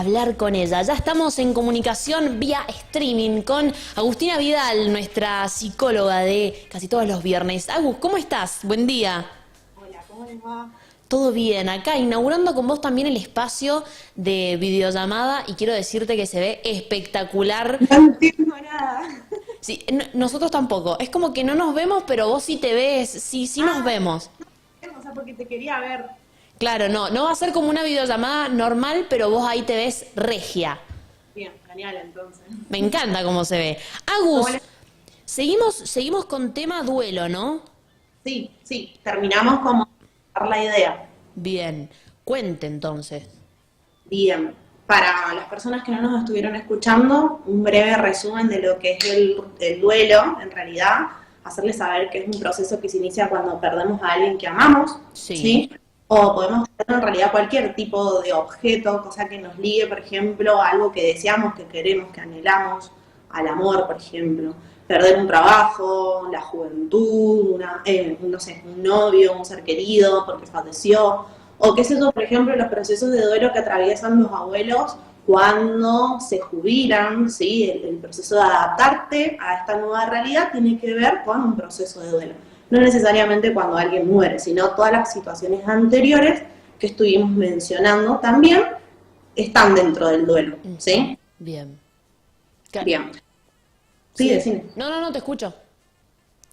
hablar con ella. Ya estamos en comunicación vía streaming con Agustina Vidal, nuestra psicóloga de casi todos los viernes. Agus, ¿cómo estás? Buen día. Hola, ¿cómo les va? Todo bien, acá inaugurando con vos también el espacio de videollamada y quiero decirte que se ve espectacular. No entiendo nada. Sí, nosotros tampoco, es como que no nos vemos, pero vos sí te ves, sí nos vemos. O sea, porque te quería ver. Claro, no va a ser como una videollamada normal, pero vos ahí te ves regia. Bien, genial entonces. Me encanta cómo se ve. ¿Cómo Agus, les- seguimos con tema duelo, ¿no? Sí, terminamos como dar la idea. Bien, cuente entonces. Bien, para las personas que no nos estuvieron escuchando, un breve resumen de lo que es el duelo, en realidad, hacerles saber que es un proceso que se inicia cuando perdemos a alguien que amamos, Sí. ¿sí? O podemos tener en realidad cualquier tipo de objeto, cosa que nos ligue, por ejemplo, a algo que deseamos, que queremos, que anhelamos, al amor, por ejemplo. Perder un trabajo, la juventud, no sé, un novio, un ser querido porque falleció, o qué sé yo, por ejemplo, los procesos de duelo que atraviesan los abuelos cuando se jubilan, ¿sí? El proceso de adaptarte a esta nueva realidad tiene que ver con un proceso de duelo. No necesariamente cuando alguien muere, sino todas las situaciones anteriores que estuvimos mencionando también están dentro del duelo, ¿sí? Bien. Bien. Sí, Sí. decime. No, te escucho.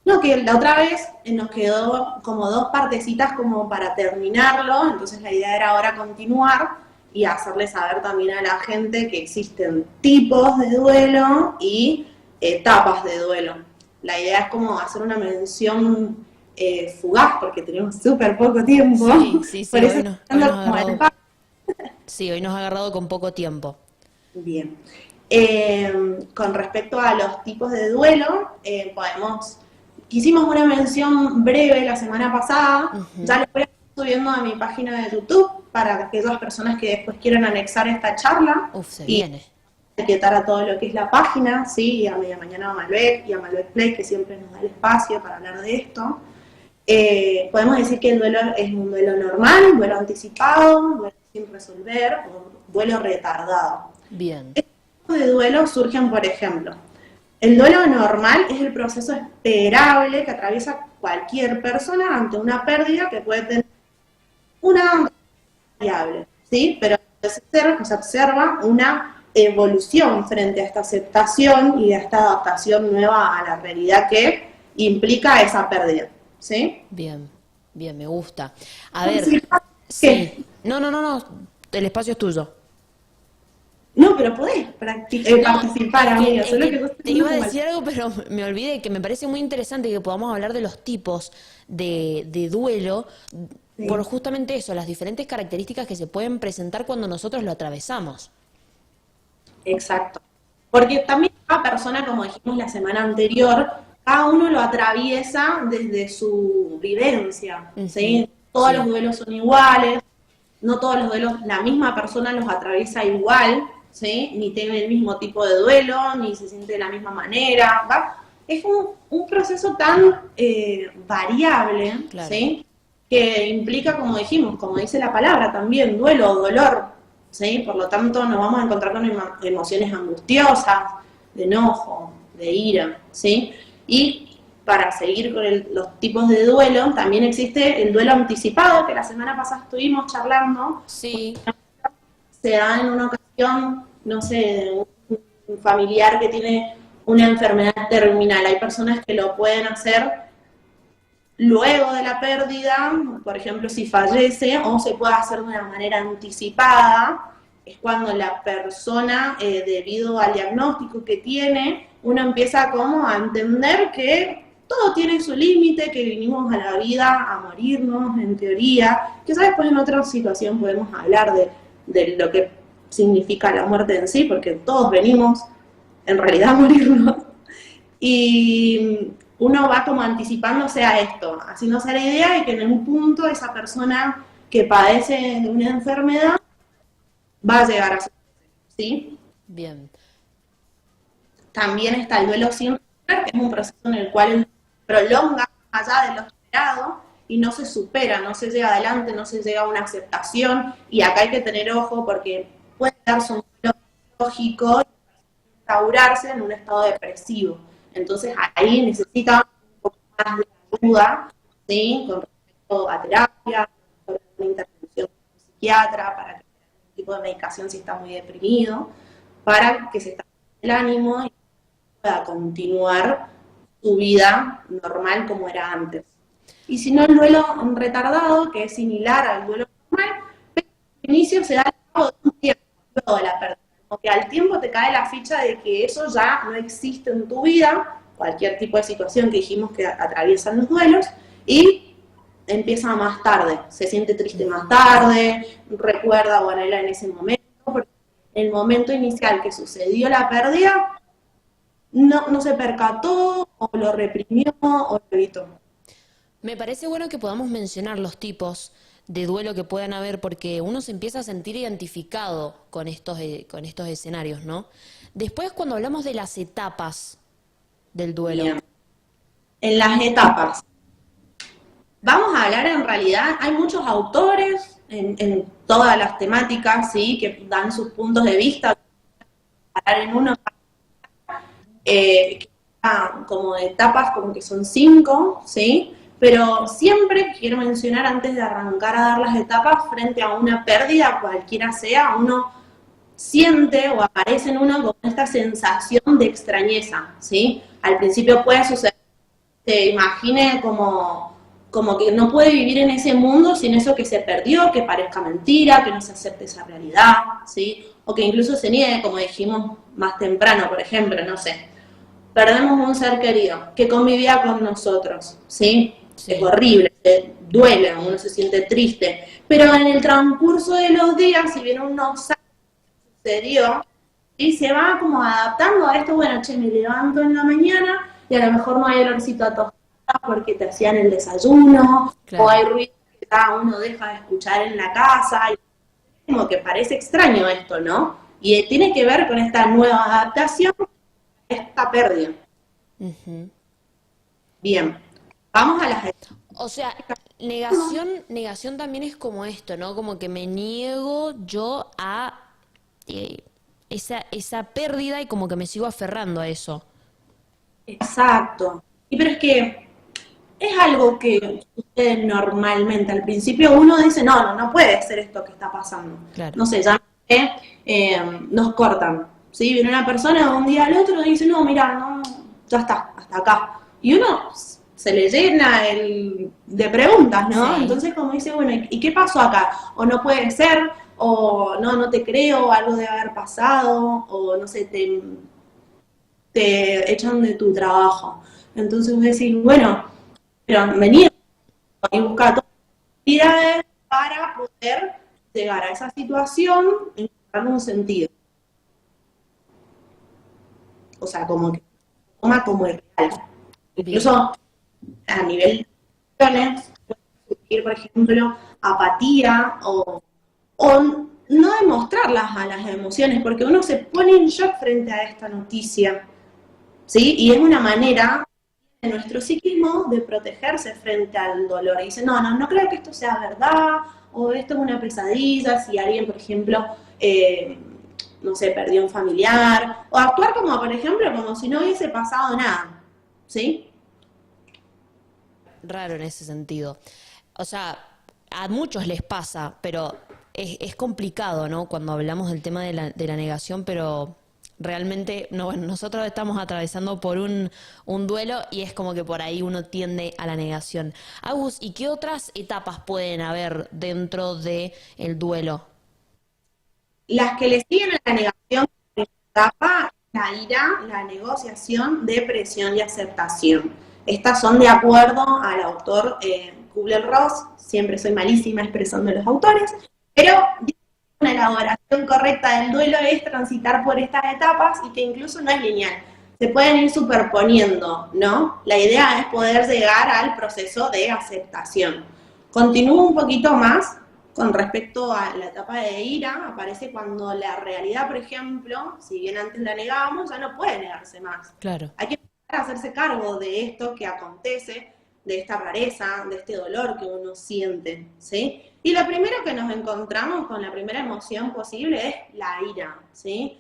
No, que la otra vez nos quedó como dos partecitas como para terminarlo, entonces la idea era ahora continuar y hacerle saber también a la gente que existen tipos de duelo y etapas de duelo. La idea es como hacer una mención fugaz porque tenemos súper poco tiempo, Sí, por eso hoy estoy nos dando ha como el agarrado. Sí, hoy nos ha agarrado con poco tiempo. Bien. Con respecto a los tipos de duelo, hicimos una mención breve la semana pasada, ya lo voy a estar subiendo a mi página de YouTube para aquellas personas que después quieran anexar esta charla Uf, se y viene. etiquetar a todo lo que es la página, ¿sí? Y a Media Mañana a Malbec y a Malbec Play, que siempre nos da el espacio para hablar de esto. Podemos decir que el duelo es un duelo normal, un duelo anticipado, un duelo sin resolver o un duelo retardado. Bien. De duelo surgen, por ejemplo, el duelo normal es el proceso esperable que atraviesa cualquier persona ante una pérdida que puede tener una variable, ¿sí? Pero se observa una evolución frente a esta aceptación y a esta adaptación nueva a la realidad que implica esa pérdida, ¿sí? Bien, me gusta. A ver, ¿Qué? sí. No, el espacio es tuyo. No, pero podés No, participar, amiga, es solo que que yo te estoy iba a muy mal. decir algo, pero me olvidé que me parece muy interesante que podamos hablar de los tipos de duelo, por Sí. justamente eso, las diferentes características que se pueden presentar cuando nosotros lo atravesamos. Exacto. Porque también cada persona, como dijimos la semana anterior, cada uno lo atraviesa desde su vivencia, Ujú. ¿sí? Todos los Sí, duelos son iguales, no todos los duelos, la misma persona los atraviesa igual, ¿sí? Ni tiene el mismo tipo de duelo, ni se siente de la misma manera, ¿va? Es un proceso tan variable, claro. ¿sí? Que implica, como dijimos, como dice la palabra también, duelo o dolor, ¿sí? Por lo tanto, nos vamos a encontrar con emociones angustiosas, de enojo, de ira, ¿sí? Y para seguir con los tipos de duelo, también existe el duelo anticipado, que la semana pasada estuvimos charlando, Sí, se da en una ocasión, no sé, de un familiar que tiene una enfermedad terminal. Hay personas que lo pueden hacer luego de la pérdida, por ejemplo, si fallece, o se puede hacer de una manera anticipada, es cuando la persona, debido al diagnóstico que tiene, uno empieza como a entender que todo tiene su límite, que vinimos a la vida a morirnos, en teoría, que después en otra situación podemos hablar de lo que significa la muerte en sí, porque todos venimos en realidad a morirnos. Y uno va como anticipándose a esto, haciéndose la idea de que en un punto esa persona que padece de una enfermedad va a llegar a ser, ¿sí? bien. También está el duelo sin resolver, que es un proceso en el cual el prolonga más allá de lo esperado y no se supera, no se llega adelante, no se llega a una aceptación. Y acá hay que tener ojo porque puede darse un duelo lógico y instaurarse en un estado depresivo. Entonces ahí necesita un poco más de ayuda, ¿sí? Con respecto a terapia, con una intervención con un psiquiatra para que algún tipo de medicación si está muy deprimido, para que se establezca el ánimo y pueda continuar su vida normal como era antes. Y si no, el duelo retardado, que es similar al duelo normal, pero al inicio se da al cabo de un tiempo, luego de la pérdida. Como que al tiempo te cae la ficha de que eso ya no existe en tu vida, cualquier tipo de situación que dijimos que atraviesan los duelos, y empieza más tarde, se siente triste más tarde, recuerda o anhela en ese momento, porque en el momento inicial que sucedió la pérdida, no se percató, o lo reprimió, o lo evitó. Me parece bueno que podamos mencionar los tipos de duelo que puedan haber porque uno se empieza a sentir identificado con estos escenarios, ¿no? Después, cuando hablamos de las etapas del duelo. Bien. En las etapas. Vamos a hablar en realidad, hay muchos autores en todas las temáticas, ¿sí? Que dan sus puntos de vista, hablar en uno, que como de etapas, como que son 5, ¿sí? Pero siempre quiero mencionar, antes de arrancar a dar las etapas, frente a una pérdida, cualquiera sea, uno siente o aparece en uno con esta sensación de extrañeza, ¿sí? Al principio puede suceder, se imagine como que no puede vivir en ese mundo sin eso que se perdió, que parezca mentira, que no se acepte esa realidad, ¿sí? O que incluso se niegue, como dijimos más temprano, por ejemplo, no sé. Perdemos un ser querido que convivía con nosotros, ¿sí? Sí. Es horrible, duele, uno se siente triste, pero en el transcurso de los días, si bien uno sabe que sucedió, y se va como adaptando a esto, bueno, che, me levanto en la mañana y a lo mejor no hay olorcito a tostada porque te hacían el desayuno, Claro. o hay ruido que ya uno deja de escuchar en la casa, y como que parece extraño esto, ¿no? Y tiene que ver con esta nueva adaptación, esta pérdida. Ujú. Bien, vamos a las O sea, negación también es como esto, ¿no? Como que me niego yo a eh, esa pérdida y como que me sigo aferrando a eso. exacto. Y pero es que es algo que sucede normalmente. Al principio uno dice, no puede ser esto que está pasando. Claro. No sé, ya nos cortan. ¿Sí? Viene una persona de un día al otro y dice, no, mira, no, ya está, hasta acá. Y uno se le llena de preguntas, ¿no? Sí. Entonces como dice, bueno, ¿y qué pasó acá? O no puede ser, o no te creo, algo debe haber pasado, o no sé, te echan de tu trabajo. Entonces vos decís, bueno, pero vení y busca todas las actividades para poder llegar a esa situación y encontrar un sentido. O sea, como que toma como el real. Bien. Incluso a nivel de emociones, puede surgir, por ejemplo, apatía o no demostrarlas a las emociones, porque uno se pone en shock frente a esta noticia, ¿sí? Y es una manera de nuestro psiquismo de protegerse frente al dolor. Y dice, no creo que esto sea verdad, o esto es una pesadilla, si alguien, por ejemplo, no sé, perdió un familiar, o actuar como, por ejemplo, como si no hubiese pasado nada, ¿sí? Raro en ese sentido. O sea, a muchos les pasa, pero es complicado, ¿no? Cuando hablamos del tema de la negación, pero realmente, no, bueno, nosotros estamos atravesando por un duelo y es como que por ahí uno tiende a la negación. Agus, ¿y qué otras etapas pueden haber dentro de el duelo? Las que le siguen a la negación, etapa, la ira, la negociación, depresión y aceptación. Estas son de acuerdo al autor Kubler-Ross, siempre soy malísima expresando los autores, pero una elaboración correcta del duelo es transitar por estas etapas y que incluso no es lineal. Se pueden ir superponiendo, ¿no? La idea es poder llegar al proceso de aceptación. Continúo un poquito más con respecto a la etapa de ira, aparece cuando la realidad, por ejemplo, si bien antes la negábamos, ya no puede negarse más. Claro. Hay que empezar a hacerse cargo de esto que acontece, de esta rareza, de este dolor que uno siente, ¿sí? Y lo primero que nos encontramos con la primera emoción posible es la ira, ¿sí?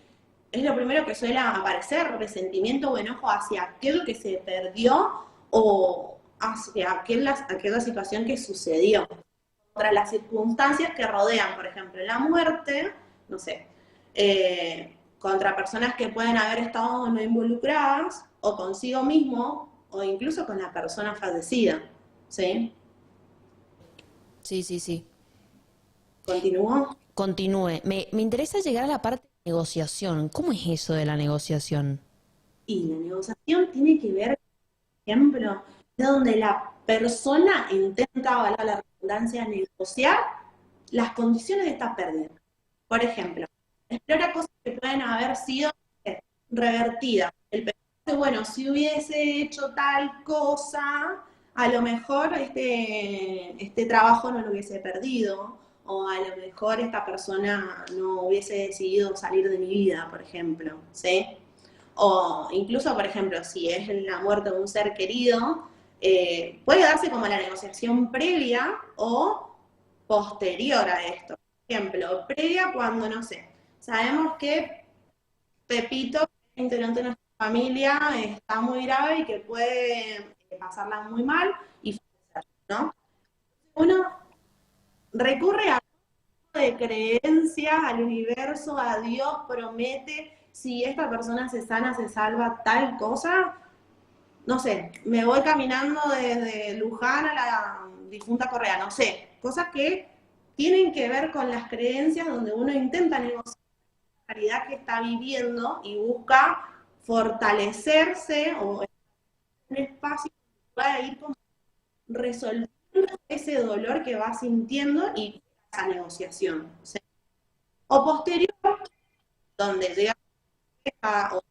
Es lo primero que suele aparecer, resentimiento o enojo hacia aquello que se perdió o hacia aquella situación que sucedió, contra las circunstancias que rodean, por ejemplo, la muerte, no sé, contra personas que pueden haber estado no involucradas, o consigo mismo, o incluso con la persona fallecida, ¿sí? Sí, sí, sí. ¿Continúo? Continúe. Me interesa llegar a la parte de negociación. ¿Cómo es eso de la negociación? Y la negociación tiene que ver, por ejemplo, de donde la persona intenta, valga la redundancia, negociar las condiciones de esta pérdida. Por ejemplo, explora cosas que pueden haber sido revertidas. El pensamiento, bueno, si hubiese hecho tal cosa, a lo mejor este trabajo no lo hubiese perdido, o a lo mejor esta persona no hubiese decidido salir de mi vida, por ejemplo, ¿sí? O incluso, por ejemplo, si es la muerte de un ser querido, puede darse como la negociación previa o posterior a esto. Por ejemplo, previa cuando, no sé, sabemos que Pepito, que es integrante de nuestra familia, está muy grave y que puede pasarla muy mal y fallecer, ¿no? Uno recurre a de creencias, al universo, a Dios, promete, si esta persona se sana, se salva tal cosa, no sé, me voy caminando desde Luján a la difunta Correa, no sé, cosas que tienen que ver con las creencias donde uno intenta negociar la realidad que está viviendo y busca fortalecerse o en un espacio que pueda ir como resolviendo ese dolor que va sintiendo y esa negociación. ¿Sí? O posterior, donde llega o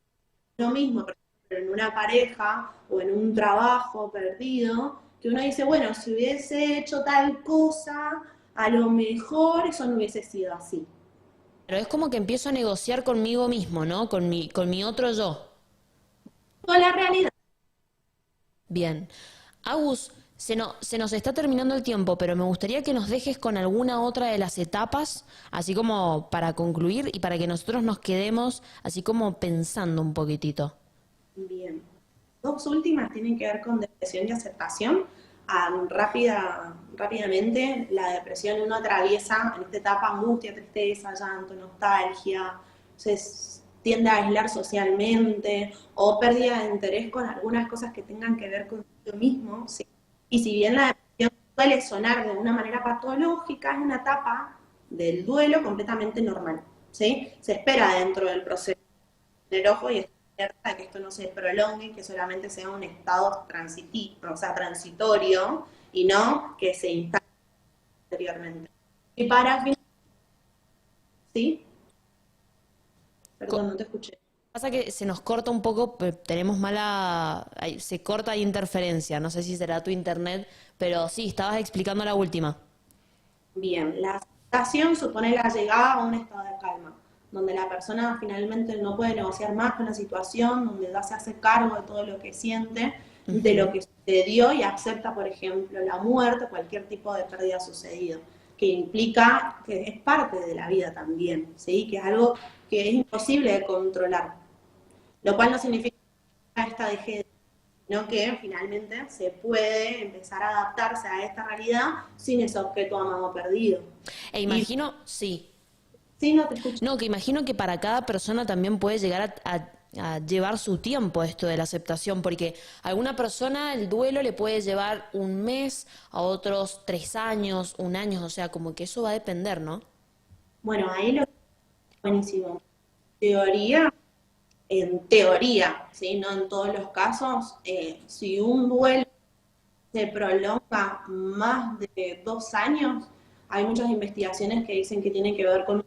uno mismo, por ejemplo, en una pareja o en un trabajo perdido, que uno dice, bueno, si hubiese hecho tal cosa, a lo mejor eso no hubiese sido así. Pero es como que empiezo a negociar conmigo mismo, ¿no? Con mi otro yo. Con la realidad. Bien. Agus, se nos está terminando el tiempo, pero me gustaría que nos dejes con alguna otra de las etapas, así como para concluir y para que nosotros nos quedemos así como pensando un poquitito. Bien. Dos últimas tienen que ver con depresión y aceptación. Rápidamente, la depresión uno atraviesa en esta etapa angustia, tristeza, llanto, nostalgia, tiende a aislar socialmente o pérdida de interés con algunas cosas que tengan que ver con uno mismo. ¿Sí? Y si bien la depresión suele sonar de una manera patológica, es una etapa del duelo completamente normal. ¿Sí? Se espera dentro del proceso del ojo y que esto no se prolongue, que solamente sea un estado o sea, transitorio y no que se instale anteriormente. Y para fin, ¿sí? Perdón, no te escuché. Pasa que se nos corta un poco, tenemos se corta ahí interferencia, no sé si será tu internet, pero sí, estabas explicando la última. Bien, la aceptación supone la llegada a un estado de calma, donde la persona finalmente no puede negociar más con la situación, donde ya se hace cargo de todo lo que siente, de lo Ujú. que sucedió y acepta, por ejemplo, la muerte, cualquier tipo de pérdida sucedido, que implica que es parte de la vida también, ¿sí? Que es algo que es imposible de controlar, lo cual no significa que esta deje de, sino que finalmente se puede empezar a adaptarse a esta realidad sin ese objeto amado perdido. E Y imagino, sí, sí, no te escucho. no, que imagino que para cada persona también puede llegar a llevar su tiempo esto de la aceptación, porque a alguna persona el duelo le puede llevar un mes, a otros 3 años, un año, o sea, como que eso va a depender, ¿no? Bueno, ahí lo buenísimo. Teoría, en teoría, ¿sí? No en todos los casos, si un duelo se prolonga más de 2 años, hay muchas investigaciones que dicen que tiene que ver con un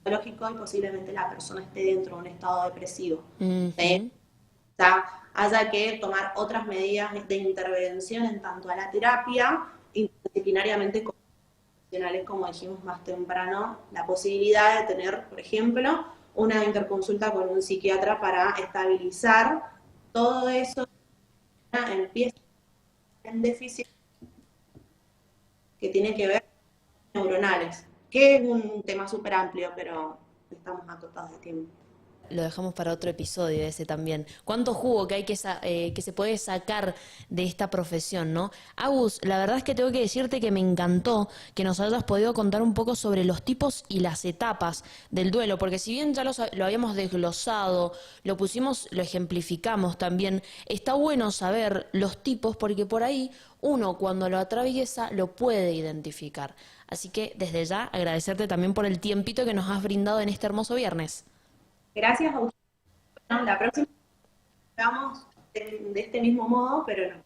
psicológico y posiblemente la persona esté dentro de un estado depresivo. ¿Sí? Ujú. O sea, haya que tomar otras medidas de intervención en tanto a la terapia, interdisciplinariamente como profesionales, como dijimos más temprano, la posibilidad de tener, por ejemplo, una interconsulta con un psiquiatra para estabilizar todo eso, empieza un déficit que tiene que ver con neuronales, que es un tema súper amplio, pero estamos acotados de tiempo. Lo dejamos para otro episodio ese también. ¿Cuánto jugo que hay que se puede sacar de esta profesión, no? Agus, la verdad es que tengo que decirte que me encantó que nos hayas podido contar un poco sobre los tipos y las etapas del duelo, porque si bien ya lo habíamos desglosado, lo pusimos, lo ejemplificamos también, está bueno saber los tipos porque por ahí uno cuando lo atraviesa lo puede identificar. Así que desde ya agradecerte también por el tiempito que nos has brindado en este hermoso viernes. Gracias a ustedes. Bueno, la próxima vamos de este mismo modo, pero no.